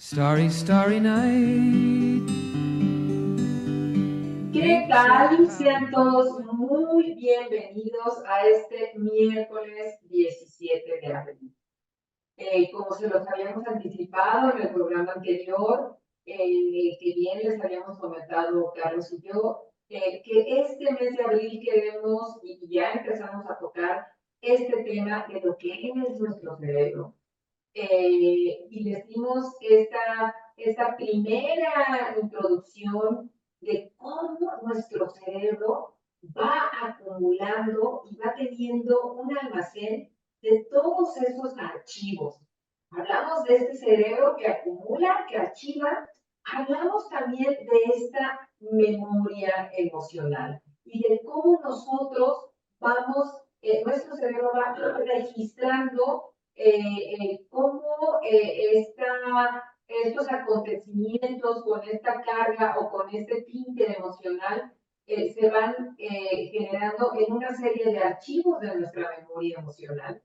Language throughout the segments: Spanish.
Starry, starry night. ¿Qué tal? Sean todos muy bienvenidos a este miércoles 17 de abril. Como se los habíamos anticipado en el programa anterior, que bien les habíamos comentado Carlos y yo, que este mes de abril queremos y ya empezamos a tocar este tema de lo que es nuestro cerebro. Y les dimos esta primera introducción de cómo nuestro cerebro va acumulando y va teniendo un almacén de todos esos archivos. Hablamos de este cerebro que acumula, que archiva. Hablamos también de esta memoria emocional y de cómo nosotros vamos, nuestro cerebro va registrando cómo estos acontecimientos con esta carga o con este tinte emocional se van generando en una serie de archivos de nuestra memoria emocional.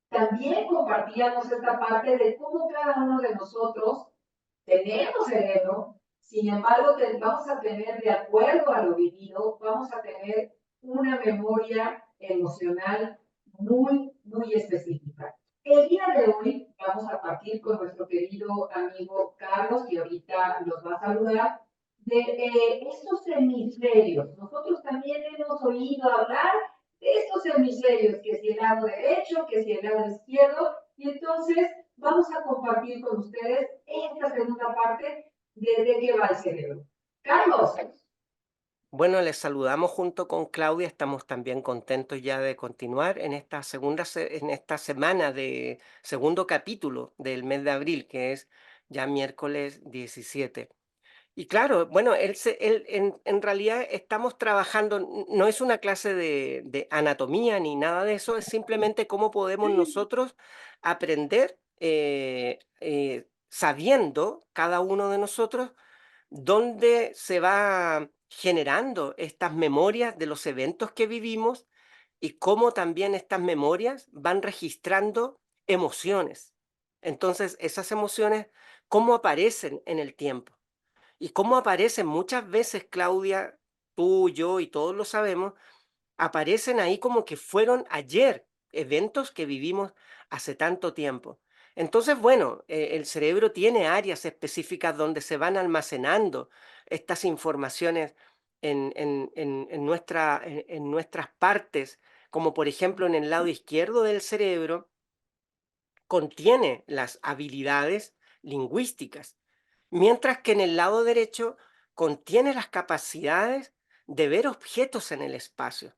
También compartíamos esta parte de cómo cada uno de nosotros tenemos cerebro, sin embargo vamos a tener, de acuerdo a lo vivido, vamos a tener una memoria emocional muy específica. El día de hoy vamos a partir con nuestro querido amigo Carlos, que ahorita los va a saludar, de estos hemisferios. Nosotros también hemos oído hablar de estos hemisferios, que si el lado derecho, que si el lado izquierdo, y entonces vamos a compartir con ustedes esta segunda parte de qué va el cerebro. Carlos. Bueno, les saludamos junto con Claudia. Estamos también contentos ya de continuar en esta en esta semana de segundo capítulo del mes de abril, que es ya miércoles 17. Y claro, bueno, en realidad estamos trabajando, no es una clase de anatomía ni nada de eso, es simplemente cómo podemos nosotros aprender sabiendo cada uno de nosotros dónde se va generando estas memorias de los eventos que vivimos y cómo también estas memorias van registrando emociones. Entonces, esas emociones, cómo aparecen en el tiempo y cómo aparecen muchas veces, Claudia, tú, yo y todos lo sabemos, aparecen ahí como que fueron ayer, eventos que vivimos hace tanto tiempo. Entonces, bueno, el cerebro tiene áreas específicas donde se van almacenando estas informaciones en nuestras partes, como por ejemplo en el lado izquierdo del cerebro, contiene las habilidades lingüísticas, mientras que en el lado derecho contiene las capacidades de ver objetos en el espacio.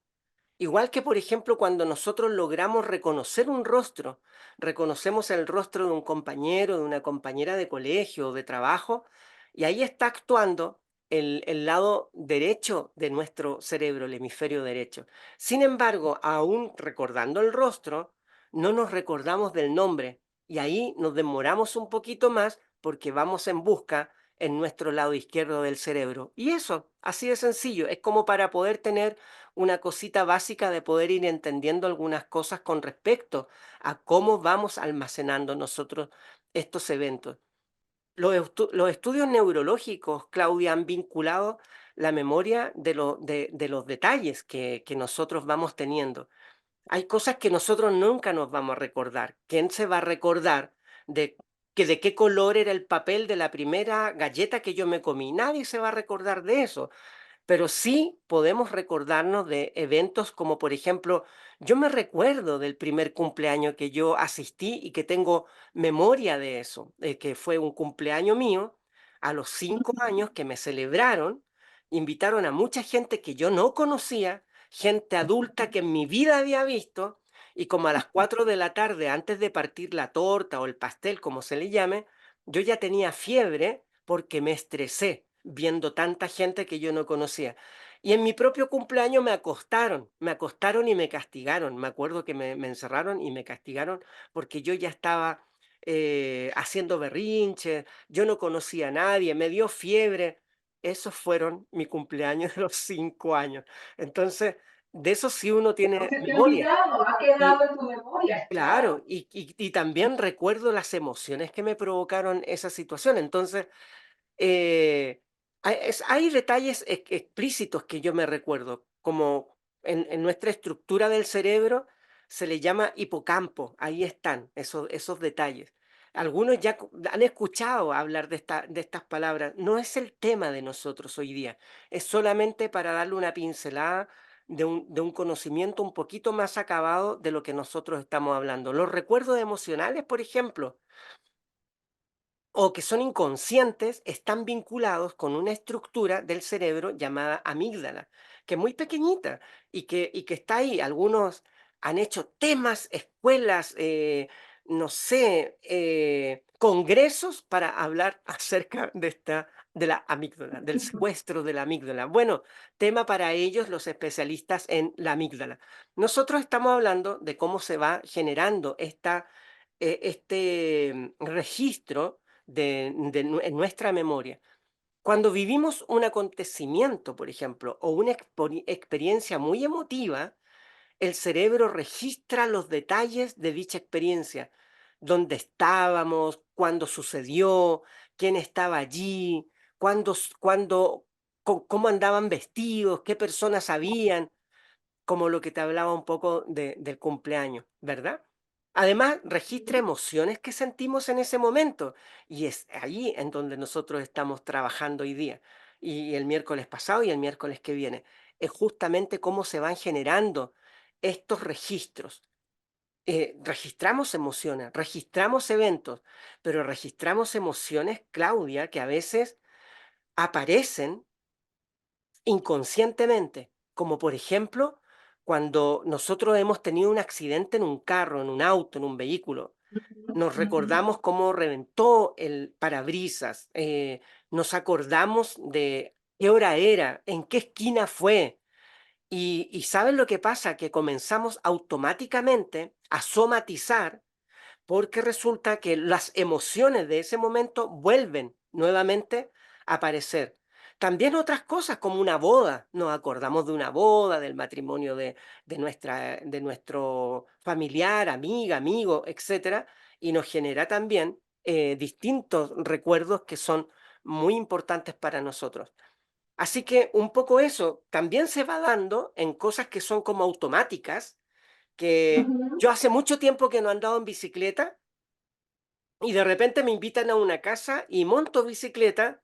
Igual que, por ejemplo, cuando nosotros logramos reconocer un rostro, reconocemos el rostro de un compañero, de una compañera de colegio o de trabajo, y ahí está actuando el lado derecho de nuestro cerebro, el hemisferio derecho. Sin embargo, aún recordando el rostro, no nos recordamos del nombre, y ahí nos demoramos un poquito más porque vamos en busca en nuestro lado izquierdo del cerebro. Y eso, así de sencillo, es como para poder tener una cosita básica de poder ir entendiendo algunas cosas con respecto a cómo vamos almacenando nosotros estos eventos. Los estudios neurológicos, Claudia, han vinculado la memoria de los detalles que nosotros vamos teniendo. Hay cosas que nosotros nunca nos vamos a recordar. ¿Quién se va a recordar de de qué color era el papel de la primera galleta que yo me comí? Nadie se va a recordar de eso, pero sí podemos recordarnos de eventos como, por ejemplo, yo me recuerdo del primer cumpleaños que yo asistí y que tengo memoria de eso, que fue un cumpleaños mío a los 5 años que me celebraron, invitaron a mucha gente que yo no conocía, gente adulta que en mi vida había visto, y como a las 4 de la tarde, antes de partir la torta o el pastel, como se le llame, yo ya tenía fiebre porque me estresé viendo tanta gente que yo no conocía. Y en mi propio cumpleaños me acostaron y me castigaron. Me acuerdo que me encerraron y me castigaron porque yo ya estaba haciendo berrinches, yo no conocía a nadie, me dio fiebre. Esos fueron mi cumpleaños de los 5 años. Entonces, De eso sí uno Que no tiene se te ha memoria. olvidado, ha Y quedado en tu memoria, claro. claro, y también recuerdo las emociones que me provocaron esa situación. Entonces, eh, hay detalles explícitos que yo me recuerdo, como en nuestra estructura del cerebro se le llama hipocampo, ahí están esos detalles. Algunos ya han escuchado hablar de estas palabras. No es el tema de nosotros hoy día, es solamente para darle una pincelada de un conocimiento un poquito más acabado de lo que nosotros estamos hablando. Los recuerdos emocionales, por ejemplo, o que son inconscientes, están vinculados con una estructura del cerebro llamada amígdala, que es muy pequeñita y que está ahí. Algunos han hecho temas, escuelas, no sé, congresos para hablar acerca de la amígdala, del secuestro de la amígdala. Bueno, tema para ellos los especialistas en la amígdala. Nosotros estamos hablando de cómo se va generando este registro en nuestra memoria. Cuando vivimos un acontecimiento, por ejemplo, o una experiencia muy emotiva, el cerebro registra los detalles de dicha experiencia, dónde estábamos, cuándo sucedió, quién estaba allí, cómo andaban vestidos, qué personas habían, como lo que te hablaba un poco del cumpleaños, ¿verdad? Además, registra emociones que sentimos en ese momento y es allí en donde nosotros estamos trabajando hoy día y el miércoles pasado y el miércoles que viene. Es justamente cómo se van generando estos registros. Registramos emociones, registramos eventos, pero registramos emociones, Claudia, que a veces aparecen inconscientemente, como por ejemplo, cuando nosotros hemos tenido un accidente en un carro, en un auto, en un vehículo, nos Ujú. recordamos cómo reventó el parabrisas, nos acordamos de qué hora era, en qué esquina fue. Y ¿saben lo que pasa? Que comenzamos automáticamente a somatizar porque resulta que las emociones de ese momento vuelven nuevamente a aparecer. También otras cosas como una boda, nos acordamos de una boda, del matrimonio de nuestro familiar, amiga, amigo, etcétera, y nos genera también distintos recuerdos que son muy importantes para nosotros. Así que un poco eso también se va dando en cosas que son como automáticas, que Ujú. yo hace mucho tiempo que no andaba en bicicleta y de repente me invitan a una casa y monto bicicleta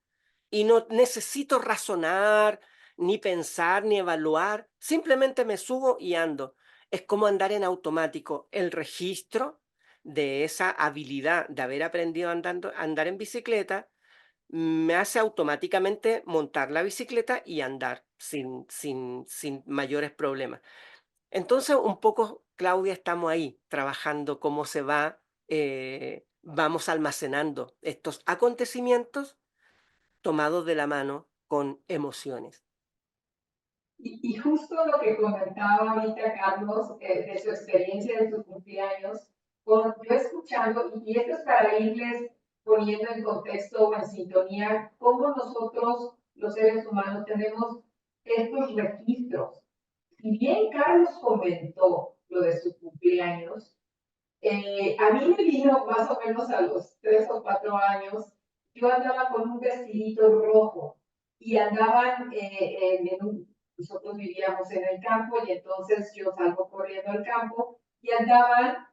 y no necesito razonar, ni pensar, ni evaluar. Simplemente me subo y ando. Es como andar en automático. El registro de esa habilidad de haber aprendido a andar en bicicleta me hace automáticamente montar la bicicleta y andar sin mayores problemas. Entonces, un poco, Claudia, estamos ahí trabajando cómo vamos almacenando estos acontecimientos tomados de la mano con emociones. Y justo lo que comentaba ahorita Carlos, de su experiencia de su cumpleaños, yo escuchando, y esto es para irles poniendo en contexto o en sintonía, cómo nosotros, los seres humanos, tenemos estos registros. Si bien Carlos comentó lo de su cumpleaños, a mí me vino más o menos a los 3 o 4 años, yo andaba con un vestidito rojo y andaban nosotros vivíamos en el campo y entonces yo salgo corriendo al campo y andaban,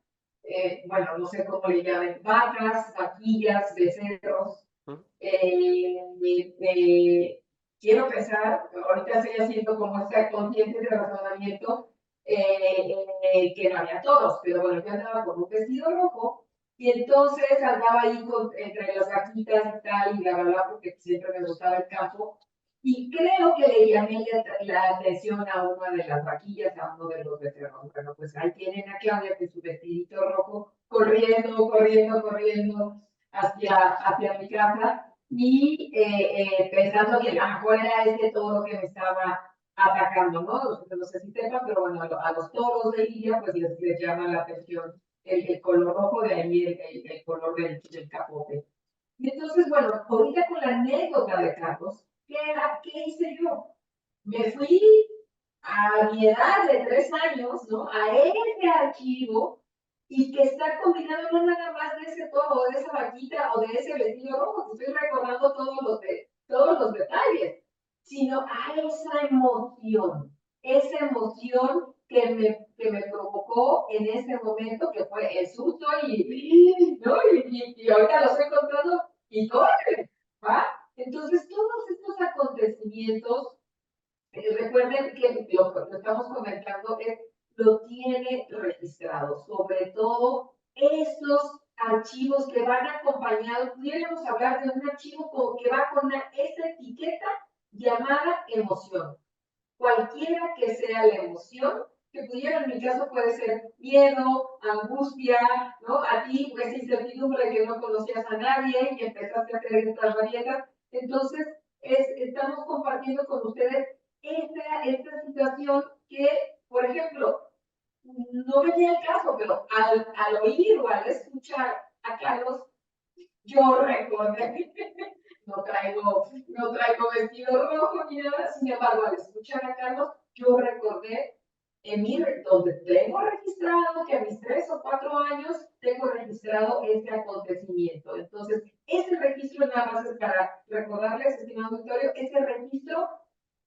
bueno, no sé cómo le llaman, vacas, vaquillas, becerros. ¿Mm? Quiero pensar, ahorita estoy haciendo como esta consciente de razonamiento, que no había todos, pero bueno, yo andaba con un vestido rojo y entonces andaba ahí entre las vaquitas y tal, y bla, bla, bla, porque siempre me gustaba el campo. Y creo que le llamé la atención a una de las vaquillas, a uno de los becerros. Bueno, pues ahí tienen a Claudia con su vestidito rojo, corriendo, corriendo, corriendo hacia mi casa y pensando que a lo mejor era ese toro que me estaba atacando, ¿no? No sé si sepan, pero bueno, a los toros de Lidia pues les llama la atención el color rojo, de ahí el color del capote. Y entonces, bueno, ahorita con la anécdota de Carlos, ¿qué hice yo? Me fui a mi edad de 3 años, ¿no? A ese archivo y que está combinado no nada más de ese toro, de esa vaquita o de ese vestido rojo, te estoy recordando todos los detalles, sino a esa emoción que me provocó en ese momento, que fue el susto ¿no? Y ahorita lo estoy contando y todo, ¿va? Entonces, todos estos acontecimientos recuerden que lo que estamos comentando es, lo tiene registrado, sobre todo estos archivos que van acompañados, pudiéramos hablar de un archivo que va con esa etiqueta llamada emoción. Cualquiera que sea la emoción, que pudiera en mi caso puede ser miedo, angustia, ¿no? A ti, pues incertidumbre que no conocías a nadie y empezaste a hacer estas rabietas. Entonces, estamos compartiendo con ustedes esta situación que, por ejemplo, no venía el caso, pero al oír o al escuchar a Carlos, yo recordé, no traigo vestido rojo ni nada, sin embargo, al escuchar a Carlos, yo recordé donde tengo registrado que a mis 3 o 4 años tengo registrado este acontecimiento. Entonces, ese registro nada más es para recordarles, estimado auditorio, ese registro,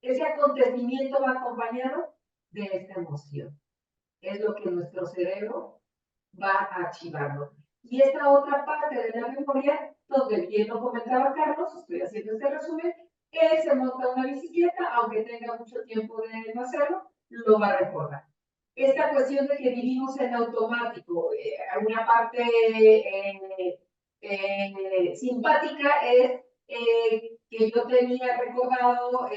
ese acontecimiento va acompañado de esta emoción. Es lo que nuestro cerebro va archivando. Y esta otra parte de la memoria, donde bien lo comentaba Carlos, estoy haciendo este resumen, él se monta una bicicleta, aunque tenga mucho tiempo de no hacerlo, lo va a recordar. Esta cuestión de que vivimos en automático, una parte simpática es que yo tenía recordado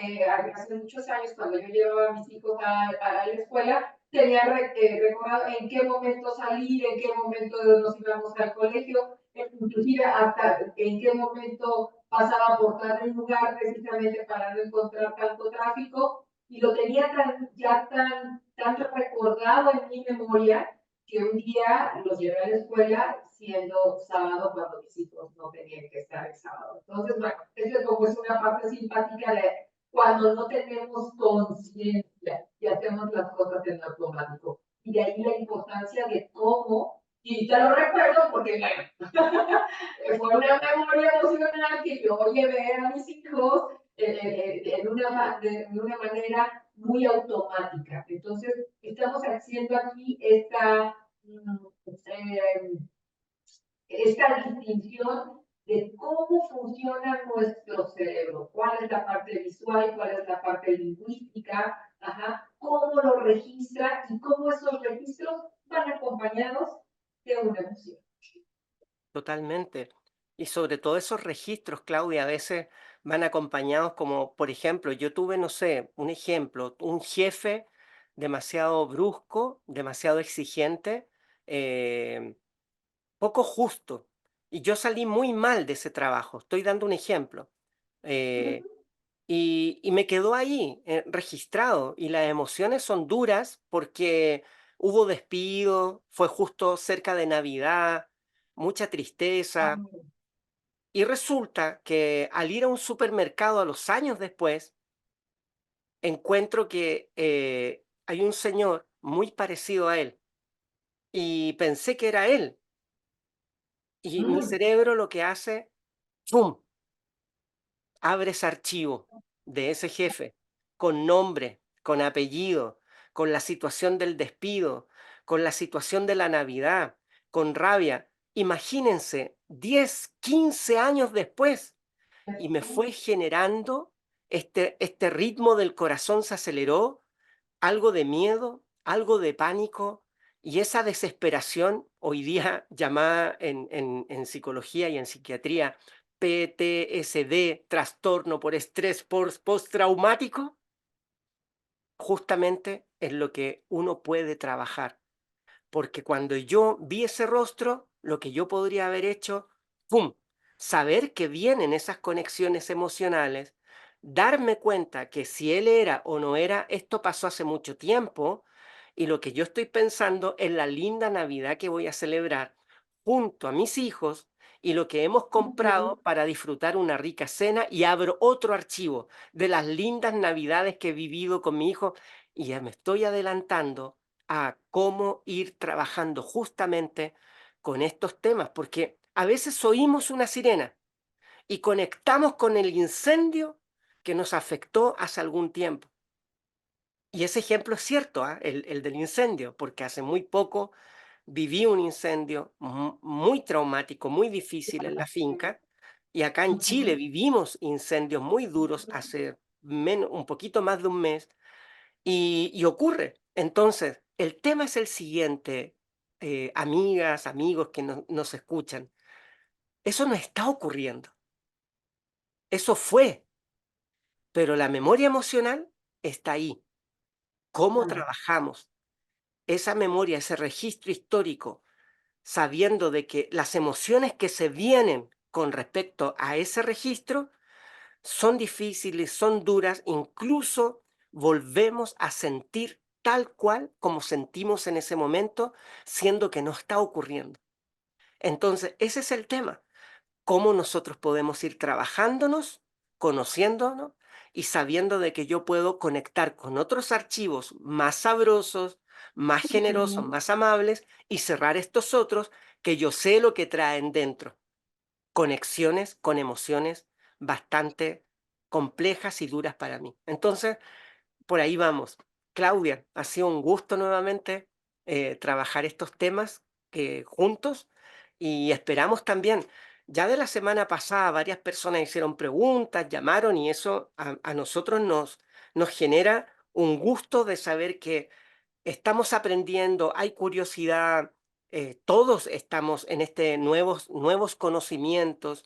hace muchos años, cuando yo llevaba a mis hijos a la escuela, tenía recordado en qué momento salir, en qué momento nos íbamos al colegio, inclusive hasta en qué momento pasaba por tal lugar precisamente para no encontrar tanto tráfico, y lo tenía tan recordado en mi memoria que un día los llevé a la escuela siendo sábado cuando mis hijos no tenían que estar el sábado. Entonces, bueno, eso es como es una parte simpática de cuando no tenemos conciencia y hacemos las cosas en automático. Y de ahí la importancia de cómo, y te lo recuerdo porque, bueno, fue una memoria emocional que yo llevé a mis hijos de una manera muy automática. Entonces, estamos haciendo aquí esta distinción de cómo funciona nuestro cerebro, cuál es la parte visual, cuál es la parte lingüística, cómo lo registra y cómo esos registros van acompañados de una emoción. Totalmente. Y sobre todo esos registros, Claudia, a veces van acompañados como, por ejemplo, yo tuve, no sé, un ejemplo, un jefe demasiado brusco, demasiado exigente, poco justo. Y yo salí muy mal de ese trabajo. Estoy dando un ejemplo. Eh, y me quedó ahí, registrado. Y las emociones son duras porque hubo despido, fue justo cerca de Navidad, mucha tristeza. Y resulta que al ir a un supermercado a los años después, encuentro que hay un señor muy parecido a él. Y pensé que era él. Y mi cerebro lo que hace, ¡pum! Abre ese archivo de ese jefe con nombre, con apellido, con la situación del despido, con la situación de la Navidad, con rabia. Imagínense, 10, 15 años después, y me fue generando este ritmo del corazón se aceleró, algo de miedo, algo de pánico y esa desesperación, hoy día llamada en psicología y en psiquiatría PTSD, trastorno por estrés postraumático, justamente es lo que uno puede trabajar. Porque cuando yo vi ese rostro, lo que yo podría haber hecho, ¡pum! Saber que vienen esas conexiones emocionales, darme cuenta que si él era o no era, esto pasó hace mucho tiempo, y lo que yo estoy pensando es la linda Navidad que voy a celebrar junto a mis hijos y lo que hemos comprado para disfrutar una rica cena y abro otro archivo de las lindas Navidades que he vivido con mi hijo y ya me estoy adelantando a cómo ir trabajando justamente con estos temas, porque a veces oímos una sirena y conectamos con el incendio que nos afectó hace algún tiempo. Y ese ejemplo es cierto, ¿ah? El del incendio, porque hace muy poco viví un incendio muy traumático, muy difícil en la finca, y acá en Chile vivimos incendios muy duros hace un poquito más de un mes, y ocurre. Entonces, el tema es el siguiente, amigas, amigos que nos escuchan. Eso no está ocurriendo. Eso fue, pero la memoria emocional está ahí. ¿Cómo trabajamos esa memoria, ese registro histórico, sabiendo de que las emociones que se vienen con respecto a ese registro son difíciles, son duras, incluso volvemos a sentir tal cual como sentimos en ese momento, siendo que no está ocurriendo? Entonces, ese es el tema. Cómo nosotros podemos ir trabajándonos, conociéndonos y sabiendo de que yo puedo conectar con otros archivos más sabrosos, más generosos, más amables y cerrar estos otros que yo sé lo que traen dentro. Conexiones con emociones bastante complejas y duras para mí. Entonces, por ahí vamos. Claudia, ha sido un gusto nuevamente trabajar estos temas juntos y esperamos también. Ya de la semana pasada varias personas hicieron preguntas, llamaron y eso a nosotros nos genera un gusto de saber que estamos aprendiendo, hay curiosidad, todos estamos en nuevos conocimientos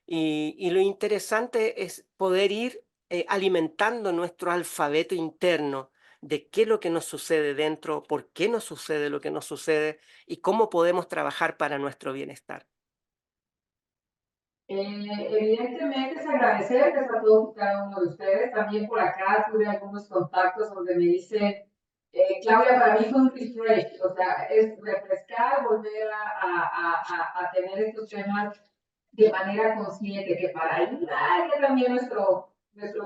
y lo interesante es poder ir alimentando nuestro alfabeto interno de qué es lo que nos sucede dentro, por qué nos sucede lo que nos sucede y cómo podemos trabajar para nuestro bienestar. Evidentemente es agradecerles a todos y cada uno de ustedes. También por acá tuve algunos contactos donde me dicen, Claudia, para mí fue un refresh, o sea, es refrescar, volver a tener estos temas de manera consciente, que para ayudar ya también nuestro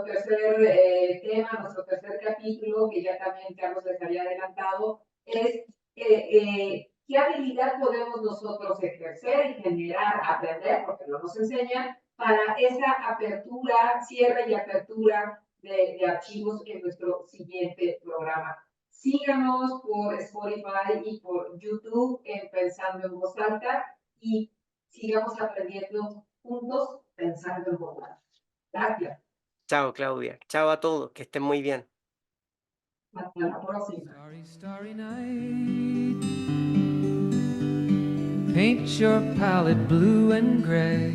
tercer tema, nuestro tercer capítulo, que ya también Carlos les había adelantado, es qué habilidad podemos nosotros ejercer y generar, aprender, porque no nos enseñan, para esa apertura, cierre y apertura de archivos en nuestro siguiente programa. Síganos por Spotify y por YouTube en Pensando en Voz Alta y sigamos aprendiendo juntos pensando en voz alta. Gracias. Chao, Claudia. Chao a todos. Que estén muy bien. Hasta la próxima. Starry, starry night. Paint your palette blue and gray.